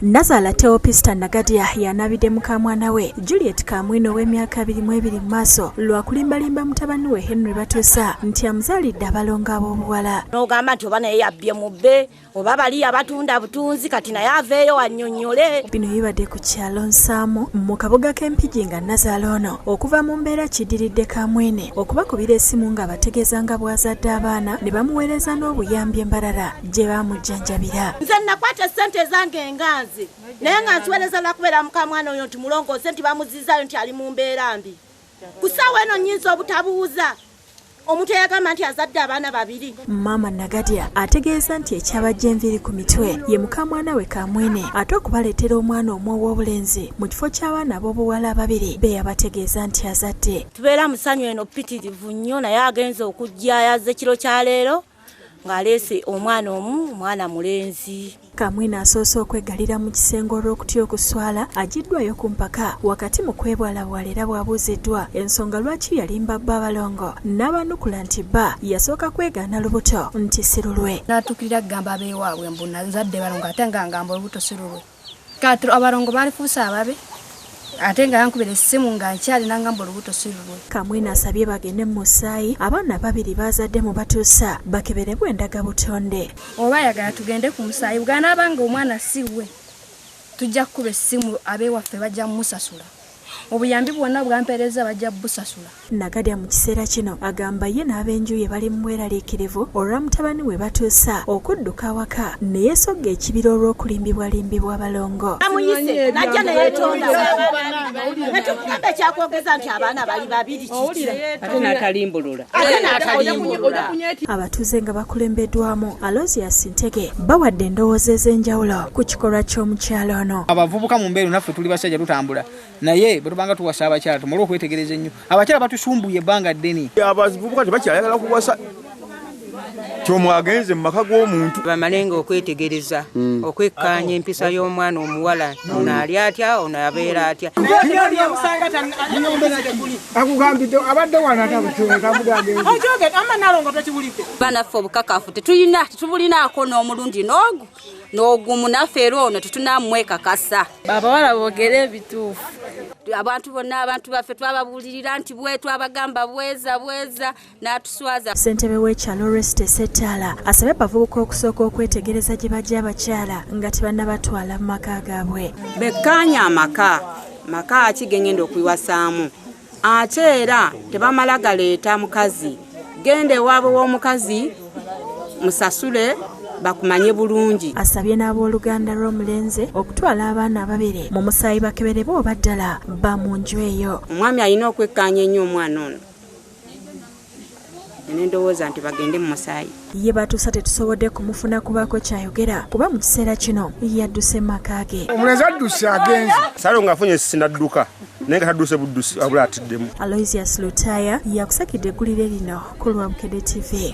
Nazaala Teopista Nagadia yanabidde Mukamwana we Juliet Kamwino w'emyaka 22 mu maaso lwa kulimbalimba mutabani we Henry Batuusa nti amuzaalidde abalongo ab'obuwala. N'ogamba nti oba naye yabbye mu bbe oba bali abatunda butunzi kati naye aveeyo annyonnyole. Bino bibadde ku kyalo Nsaamu mu kabuga k'Empigi nga Nazaala ono okuva mu mbeera kiddiridde Kamwene okubakubira essimu nga bategeeza nga bw'azadde abaana ne bamuweereza n'obuyambi embalala gye baamujjanjabira. Nze nakwata ssente zange enganzi naye nga nsiweereza lwakubeera Mukamwana oyo nti mulongoose nti bamuzizaayo nti ali mu mbeera mbi. Ku ssaawa eno nnyinza obutabuuza omuntu eyagamba nti azadde abaana babiri. Maama Nagadia ategeeza nti ekyabajja enviiri ku mitwe ye Mukamwana we Kamwene ate okubaleetera omwana omu ow'obulenzi mu kifo ky'abaana ab'obuwala ababiri be yabategeeza nti azadde. Tubeera musanyu eno ppitirivu nnyo naye agenze okujja yazze kiro kya leero ng'aleese omwana omu mwana mulenzi. Kamwene asoose okwegalira mu kisenge olw'okutya okuswala agiddwayo ku mpaka wakati mu kwebwalabwala era bw'abuuziddwa ensonga lwaki yalimba bba abalongo n'abanukula nti bba yasooka kwegaana lubuto nti si lulwe. N'atuukirira kugamba abeewaabwe mbu nazadde balongo ate nga ngamba olubuto si lulwe. Kati abalongo baalifuusa ababe ate nga yankubira essimu nga nkyali nangamba olubuto si lulwe. Kamwene asabye bagende mu musaayi abaana babiri bazadde mu Batuusa bakeberebwe endaga butonde. Oba ayagala tugende ku musaayi bw'anaabanga omwana si we tujja kukuba essimu abeewaffe bajja musasula. Obuyambi bwonna bwampeereza bajja busasula. Nagadia mu kiseera kino agamba ye n'ab'enju ye bali mu bweraliikirivu olwa mutabani we Batuusa okudduka awaka ne yeesogga ekibira olw'okulimbibwalimbibwa abalongo. Amuyise najja ne yeetonda ne tumugamba ekyakwogeza nti abaana bali babiri kiki ate n'atalimbulula. Abatuuze nga bakulembeddwamu Aloysious Ntege bawadde endowooza ez'enjawulo ku kikolwa ky'omukyalo ono. Abavubuka mu mbeera naffe tuli basajja tutambula naye bwe tubanga tuwasa abakyala tumale okwetegereza ennyo. Abakyala batusumbuye ebbanga ddene. Abavubuka tebakyayagala kuwasa kyomwagenze mu maka g'omuntu. Bamalenga okwetegereza okwekkaanya empisa y'omwana omuwala ono ali atya ono abeera atya. Akugambidde abadde wana banaffe obukakafu tetubulinaako n'omulundi n'ogumu naffe era ono tetunamwekakasa. Abawala boogere ebituufu. Abantu bonna abantu baffe twababuulirira nti bwe twabagamba bweza n'atuswaza. Ssentebe w'ekyalo Oreste Settaala asabye abavubuka okusooka okwetegereza gye bajja abakyala nga tebannabatwala mu maka gaabwe. Bekkaanya amaka akigengenda okuyiwasaamu ate era tebamala galeeta mukazi genda ewaabwe w'omukazi musasule bakumanye bulungi. Asabye n'abooluganda lw'omulenze okutwala abaana ababiri mu musaayi bakeberebwe oba ddala ba mu nju eyo. Omwami alina okwekkaanya ennyo omwana ono n'endowooza nti bagende mu musaayi. Ye Batuusa tetusobodde kumufuna kubaako kyayogera kuba mu kiseera kino yadduse mu maka ge. Omulenzi adduse agenze. Salo ng'afunye sinadduka naye nga tadduse buddusi wabula atiddemu. Aloysious Lutaaya yakusakidde eggulire lino ku lwa Bukedde TV.